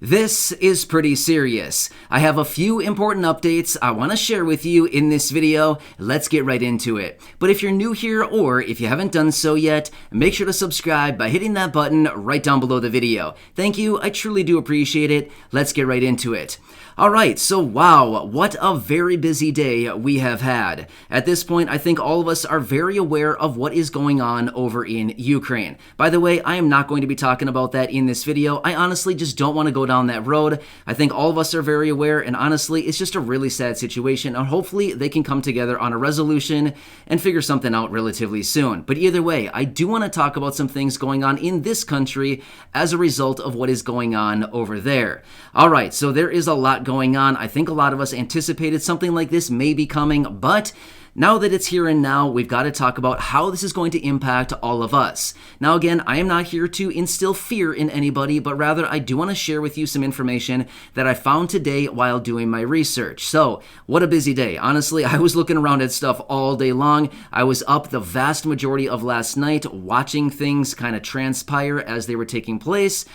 This is pretty serious. I have a few important updates I want to share with you in this video. Let's get right into it. But if you're new here or if you haven't done so yet, make sure to subscribe by hitting that button right down below the video. Thank you, I truly do appreciate it. Let's get right into it. Alright, so wow, what a very busy day we have had. At this point, I think all of us are very aware of what is going on over in Ukraine. By the way, I am not going to be talking about that in this video. I honestly just don't want to go down that road. I think all of us are very aware, and honestly, it's just a really sad situation, and hopefully they can come together on a resolution and figure something out relatively soon. But either way, I do want to talk about some things going on in this country as a result of what is going on over there. Alright, so there is a lot going on. I think a lot of us anticipated something like this may be coming, but now that it's here and now, we've got to talk about how this is going to impact all of us. Now again, I am not here to instill fear in anybody, but rather I do want to share with you some information that I found today while doing my research. So, what a busy day. Honestly, I was looking around at stuff all day long. I was up the vast majority of last night watching things kind of transpire as they were taking place.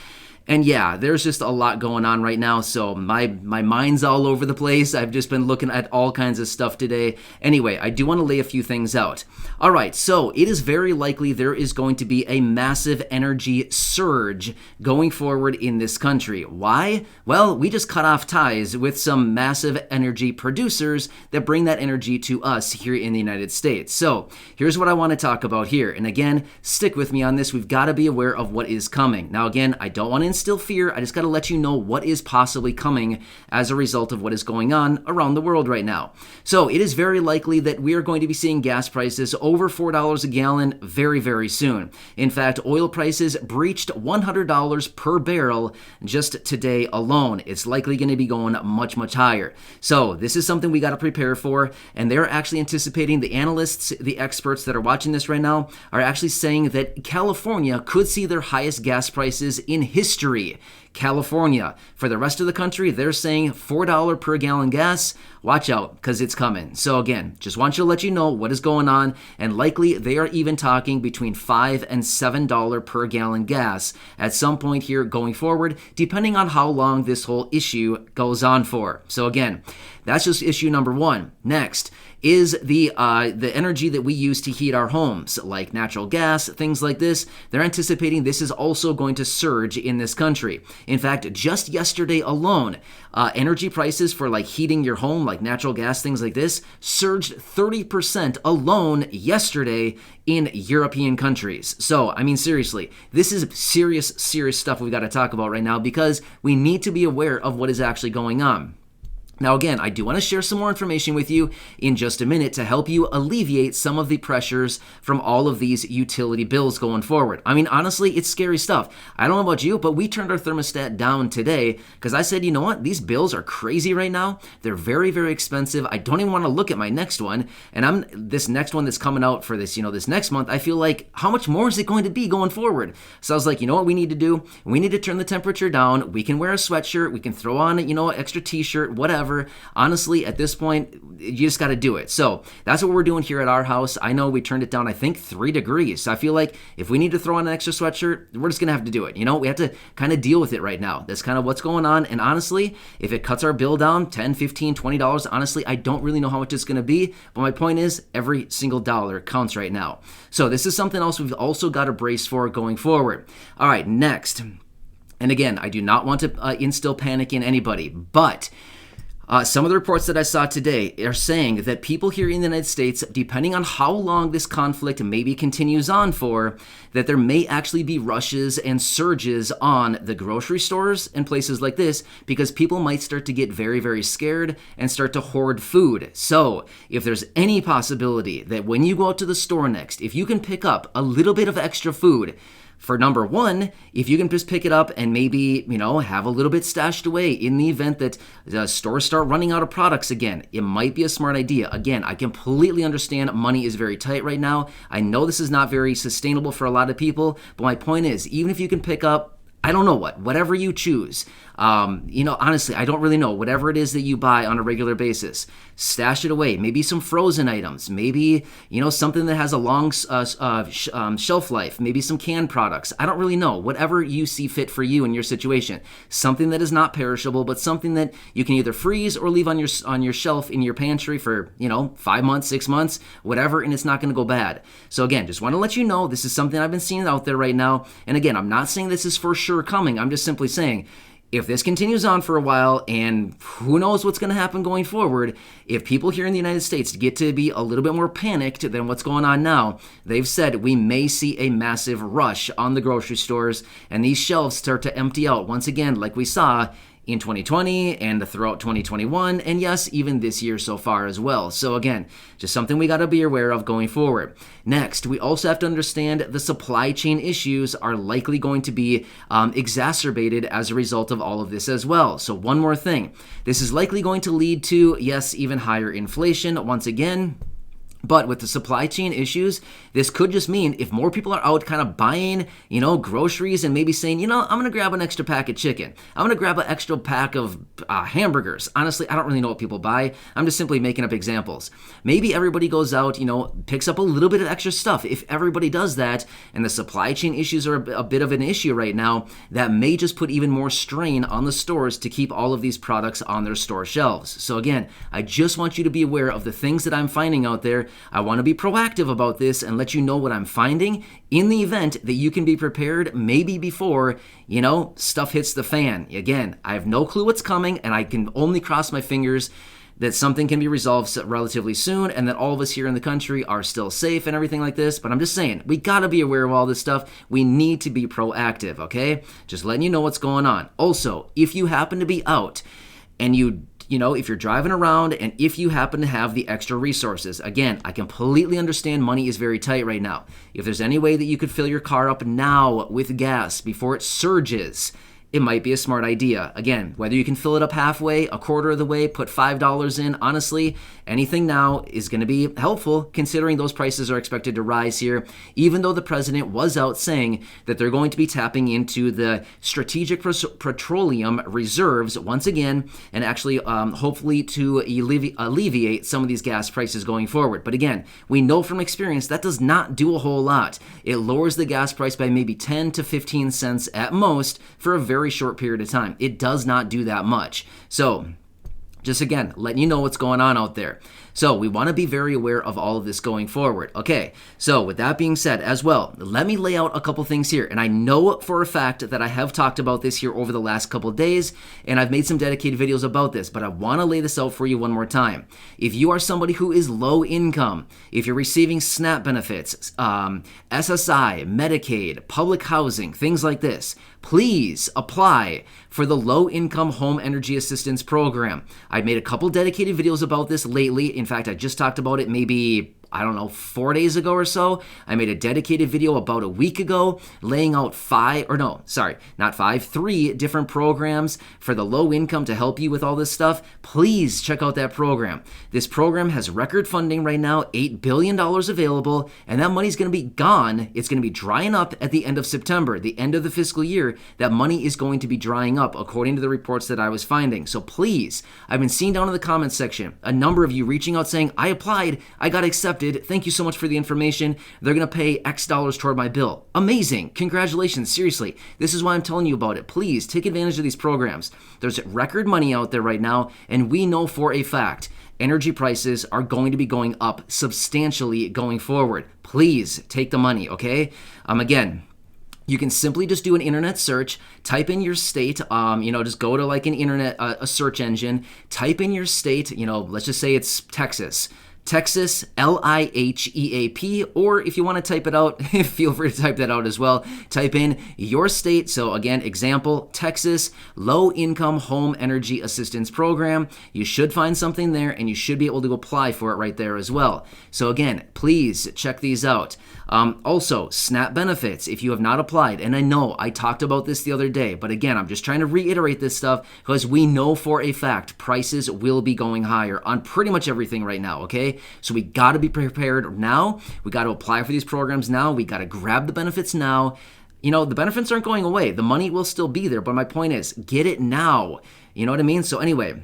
And yeah, there's just a lot going on right now, so my mind's all over the place. I've just been looking at all kinds of stuff today. Anyway, I do want to lay a few things out. All right, so it is very likely there is going to be a massive energy surge going forward in this country. Why? Well, we just cut off ties with some massive energy producers that bring that energy to us here in the United States. So here's what I want to talk about here. And again, stick with me on this. We've got to be aware of what is coming. Now again, I don't want to instill fear. I just got to let you know what is possibly coming as a result of what is going on around the world right now. So it is very likely that we are going to be seeing gas prices over $4 a gallon very, very soon. In fact, oil prices breached $100 per barrel just today alone. It's likely going to be going much, much higher. So this is something we got to prepare for, and they're actually anticipating, the analysts, the experts that are watching this right now, are actually saying that California could see their highest gas prices in history. California. For the rest of the country, they're saying $4 per gallon gas. Watch out, because it's coming. So again, just want you to let you know what is going on, and likely they are even talking between $5 and $7 per gallon gas at some point here going forward, depending on how long this whole issue goes on for. So again, that's just issue number one. Next is the energy that we use to heat our homes, like natural gas, things like this. They're anticipating this is also going to surge in this country. In fact, just yesterday alone, energy prices for like heating your home, like natural gas, things like this, surged 30% alone yesterday in European countries. So, I mean, seriously, this is serious stuff we've got to talk about right now, because we need to be aware of what is actually going on. Now again, I do want to share some more information with you in just a minute to help you alleviate some of the pressures from all of these utility bills going forward. I mean, honestly, it's scary stuff. I don't know about you, but we turned our thermostat down today because I said, you know what? These bills are crazy right now. They're very, very expensive. I don't even want to look at my next one. And this next one that's coming out for this, this next month, I feel like, how much more is it going to be going forward? So I was like, you know what we need to do? We need to turn the temperature down. We can wear a sweatshirt. We can throw on, an extra t-shirt, whatever. Honestly, at this point, you just got to do it. So that's what we're doing here at our house. I know we turned it down, I think, 3 degrees. So I feel like if we need to throw on an extra sweatshirt, we're just going to have to do it. We have to kind of deal with it right now. That's kind of what's going on. And honestly, if it cuts our bill down $10, $15, $20, honestly, I don't really know how much it's going to be. But my point is, every single dollar counts right now. So this is something else we've also got to brace for going forward. All right, next. And again, I do not want to instill panic in anybody, but some of the reports that I saw today are saying that people here in the United States, depending on how long this conflict maybe continues on for, that there may actually be rushes and surges on the grocery stores and places like this, because people might start to get very, very scared and start to hoard food. So if there's any possibility that when you go out to the store next, if you can pick up a little bit of extra food, for number one, if you can just pick it up and maybe, have a little bit stashed away in the event that the stores start running out of products again, it might be a smart idea. Again, I completely understand money is very tight right now. I know this is not very sustainable for a lot of people, but my point is, even if you can pick up, I don't know whatever you choose, Honestly, I don't really know. Whatever it is that you buy on a regular basis, stash it away. Maybe some frozen items. Maybe, something that has a long shelf life. Maybe some canned products. I don't really know. Whatever you see fit for you in your situation. Something that is not perishable, but something that you can either freeze or leave on your shelf in your pantry for, 5 months, 6 months, whatever, and it's not going to go bad. So again, just want to let you know this is something I've been seeing out there right now. And again, I'm not saying this is for sure coming. I'm just simply saying, if this continues on for a while, and who knows what's going to happen going forward, if people here in the United States get to be a little bit more panicked than what's going on now, they've said we may see a massive rush on the grocery stores, and these shelves start to empty out once again, like we saw in 2020 and throughout 2021, and yes, even this year so far as well. So again, just something we got to be aware of going forward. Next, we also have to understand the supply chain issues are likely going to be exacerbated as a result of all of this as well. So one more thing, this is likely going to lead to, yes, even higher inflation once again. But with the supply chain issues, this could just mean if more people are out kind of buying, groceries and maybe saying, I'm going to grab an extra pack of chicken. I'm going to grab an extra pack of hamburgers. Honestly, I don't really know what people buy. I'm just simply making up examples. Maybe everybody goes out, picks up a little bit of extra stuff. If everybody does that and the supply chain issues are a bit of an issue right now, that may just put even more strain on the stores to keep all of these products on their store shelves. So again, I just want you to be aware of the things that I'm finding out there. I want to be proactive about this and let you know what I'm finding in the event that you can be prepared maybe before, stuff hits the fan. Again, I have no clue what's coming, and I can only cross my fingers that something can be resolved relatively soon and that all of us here in the country are still safe and everything like this. But I'm just saying, we got to be aware of all this stuff. We need to be proactive, okay? Just letting you know what's going on. Also, if you happen to be out and if you're driving around and if you happen to have the extra resources, again, I completely understand money is very tight right now. If there's any way that you could fill your car up now with gas before it surges, it might be a smart idea. Again, whether you can fill it up halfway, a quarter of the way, put $5 in, honestly, anything now is going to be helpful considering those prices are expected to rise here, even though the president was out saying that they're going to be tapping into the strategic petroleum reserves once again, and actually hopefully to alleviate some of these gas prices going forward. But again, we know from experience that does not do a whole lot. It lowers the gas price by maybe 10 to 15 cents at most for a very short period of time. It does not do that much. So just again, letting you know what's going on out there. So we want to be very aware of all of this going forward. Okay, so with that being said as well, let me lay out a couple things here. And I know for a fact that I have talked about this here over the last couple days, and I've made some dedicated videos about this, but I want to lay this out for you one more time. If you are somebody who is low income, if you're receiving SNAP benefits, SSI, Medicaid, public housing, things like this, please apply for the Low Income Home Energy Assistance Program. I've made a couple dedicated videos about this lately. In fact, I just talked about it maybe 4 days ago or so. I made a dedicated video about a week ago laying out 3 different programs for the low income to help you with all this stuff. Please check out that program. This program has record funding right now, $8 billion available, and that money's going to be gone. It's going to be drying up at the end of September, the end of the fiscal year. That money is going to be drying up according to the reports that I was finding. So please, I've been seeing down in the comments section, a number of you reaching out saying, I applied, I got accepted. Thank you so much for the information. They're going to pay X dollars toward my bill. Amazing. Congratulations. Seriously. This is why I'm telling you about it. Please take advantage of these programs. There's record money out there right now, and we know for a fact energy prices are going to be going up substantially going forward. Please take the money, okay? Again, you can simply just do an internet search, type in your state, just go to like an internet, a search engine, type in your state, let's just say it's Texas, LIHEAP, or if you want to type it out, feel free to type that out as well. Type in your state. So again, example, Texas Low Income Home Energy Assistance Program. You should find something there and you should be able to apply for it right there as well. So again, please check these out. Also, SNAP benefits, if you have not applied, and I know I talked about this the other day, but again, I'm just trying to reiterate this stuff because we know for a fact prices will be going higher on pretty much everything right now, okay? So we got to be prepared now. We got to apply for these programs now. We got to grab the benefits now. the benefits aren't going away. The money will still be there, but my point is, get it now. You know what I mean? So anyway,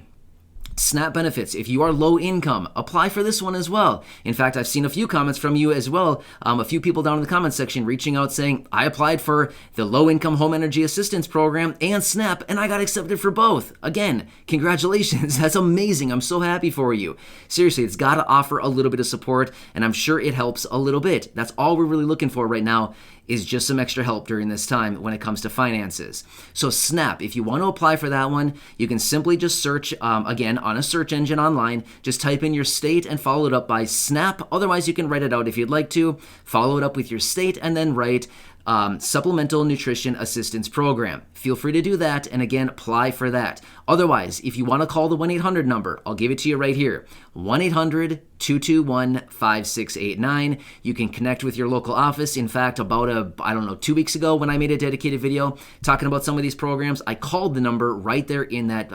SNAP benefits. If you are low income, apply for this one as well. In fact, I've seen a few comments from you as well. A few people down in the comments section reaching out saying, I applied for the low income home energy assistance program and SNAP, and I got accepted for both. Again, congratulations. That's amazing. I'm so happy for you. Seriously, it's got to offer a little bit of support, and I'm sure it helps a little bit. That's all we're really looking for right now, is just some extra help during this time when it comes to finances. So SNAP, if you want to apply for that one, you can simply just search, again, on a search engine online, just type in your state and follow it up by SNAP. Otherwise, you can write it out if you'd like to. Follow it up with your state and then write Supplemental Nutrition Assistance Program. Feel free to do that, and again, apply for that. Otherwise, if you want to call the 1-800 number, I'll give it to you right here, 1-800-221-5689. You can connect with your local office. In fact, about 2 weeks ago when I made a dedicated video talking about some of these programs, I called the number right there in that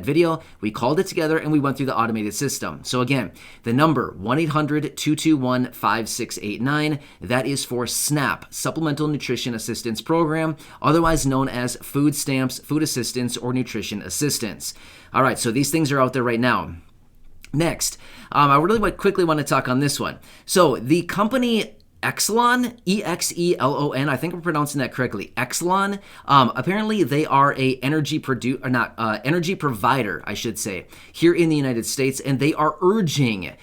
video. We called it together and we went through the automated system. So again, the number 1-800-221-5689, that is for SNAP, Supplemental Nutrition Assistance Program, otherwise known as food stamps, food assistance, or nutrition assistance. All right, so these things are out there right now. Next, I really quickly want to talk on this one. So the company Exelon, E-X-E-L-O-N, I think I'm pronouncing that correctly, Exelon, apparently they are energy provider, I should say, here in the United States, and they are urging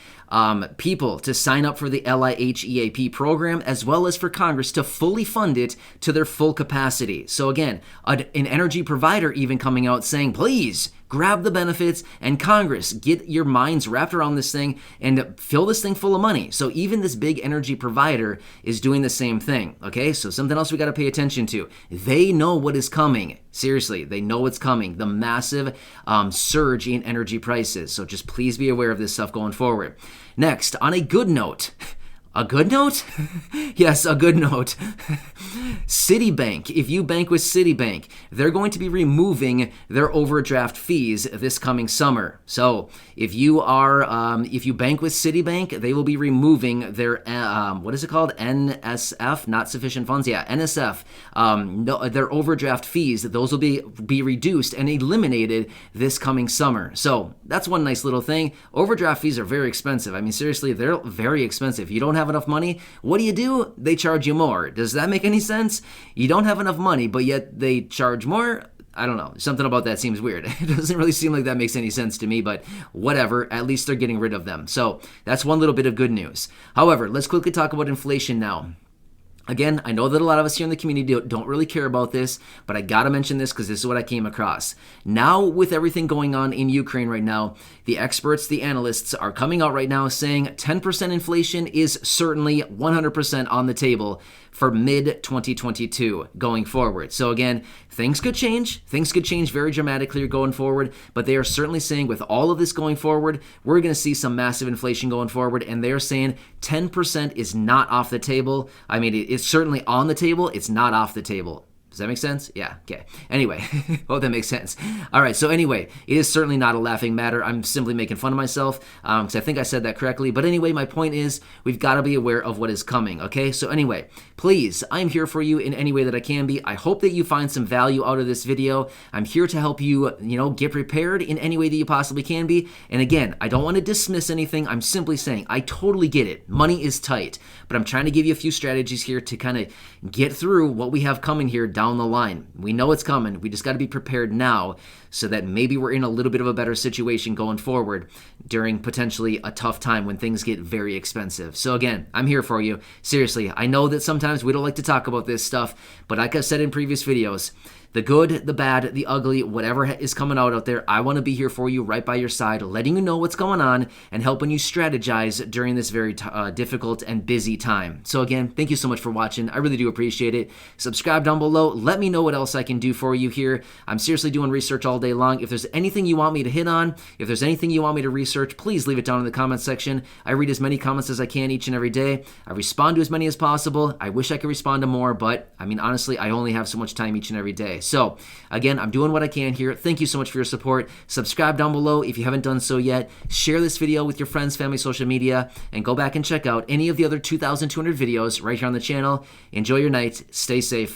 people to sign up for the LIHEAP program, as well as for Congress to fully fund it to their full capacity. So again, an energy provider even coming out saying, please grab the benefits, and Congress, get your minds wrapped around this thing and fill this thing full of money. So even this big energy provider is doing the same thing, okay? So something else we got to pay attention to. They know what is coming. Seriously, they know what's coming. The massive surge in energy prices. So just please be aware of this stuff going forward. Next, on a good note, a good note? Yes, a good note. Citibank, if you bank with Citibank, they're going to be removing their overdraft fees this coming summer. So if you bank with Citibank, they will be removing their, what is it called? NSF, not sufficient funds? Yeah, NSF. Their overdraft fees, those will be reduced and eliminated this coming summer. So that's one nice little thing. Overdraft fees are very expensive. I mean, seriously, they're very expensive. You don't have enough money, what do? They charge you more. Does that make any sense? You don't have enough money, but yet they charge more? I don't know. Something about that seems weird. It doesn't really seem like that makes any sense to me, but whatever. At least they're getting rid of them. So that's one little bit of good news. However, let's quickly talk about inflation now. Again, I know that a lot of us here in the community don't really care about this, but I gotta mention this because this is what I came across. Now, with everything going on in Ukraine right now, the experts, the analysts are coming out right now saying 10% inflation is certainly 100% on the table for mid-2022 going forward. So again, things could change. Things could change very dramatically going forward, but they are certainly saying with all of this going forward, we're going to see some massive inflation going forward, and they're saying 10% is not off the table. I mean, it's certainly on the table. It's not off the table. Does that make sense? Yeah, okay. Anyway, hope that makes sense. All right, so anyway, it is certainly not a laughing matter. I'm simply making fun of myself because I think I said that correctly. But anyway, my point is we've got to be aware of what is coming, okay? So anyway, please, I'm here for you in any way that I can be. I hope that you find some value out of this video. I'm here to help you, get prepared in any way that you possibly can be. And again, I don't want to dismiss anything. I'm simply saying I totally get it. Money is tight. But I'm trying to give you a few strategies here to kind of get through what we have coming here down the line. We know it's coming. We just got to be prepared now so that maybe we're in a little bit of a better situation going forward during potentially a tough time when things get very expensive. So again, I'm here for you. Seriously, I know that sometimes we don't like to talk about this stuff, but like I've said in previous videos, the good, the bad, the ugly, whatever is coming out there, I want to be here for you, right by your side, letting you know what's going on and helping you strategize during this very difficult and busy time. So again, thank you so much for watching. I really do appreciate it. Subscribe down below. Let me know what else I can do for you here. I'm seriously doing research all day long. If there's anything you want me to hit on, if there's anything you want me to research, please leave it down in the comments section. I read as many comments as I can each and every day. I respond to as many as possible. I wish I could respond to more, but I mean, honestly, I only have so much time each and every day. So again, I'm doing what I can here. Thank you so much for your support. Subscribe down below if you haven't done so yet. Share this video with your friends, family, social media, and go back and check out any of the other 2,200 videos right here on the channel. Enjoy your night. Stay safe.